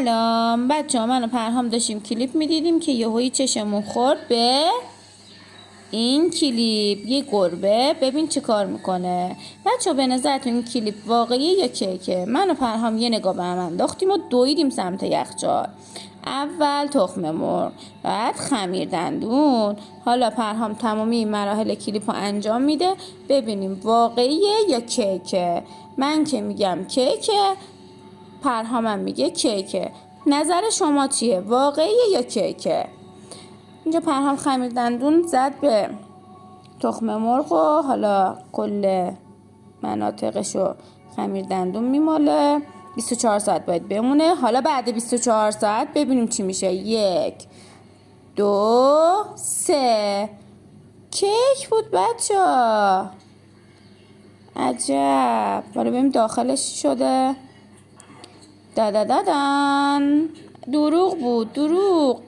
سلام بچه ها، من و پرهام داشتیم کلیپ میدیدیم که یهویی چشمون خورد به این کلیپ. یه گربه، ببین چه کار میکنه. بچه ها به نظرتون این کلیپ واقعیه یا کیکه؟ من و پرهام یه نگاه به هم انداختیم و دویدیم سمت یخچال. اول تخم مرغ، بعد خمیر دندون. حالا پرهام تمامی این مراحل کلیپ رو انجام میده، ببینیم واقعیه یا کیکه. من که میگم کیکه، پرهامم میگه کیکه. نظر شما چیه؟ واقعیه یا کیکه؟ اینجا پرهام خمیر دندون زد به تخم مرغ و حالا کل مناطقشو خمیر دندون میماله. 24 ساعت باید بمونه. حالا بعد 24 ساعت ببینیم چی میشه. 1 2 3 کیک بود بچه ها. عجب. حالا ببینیم داخلش چی شده. دادن دروغ بود، دروغ.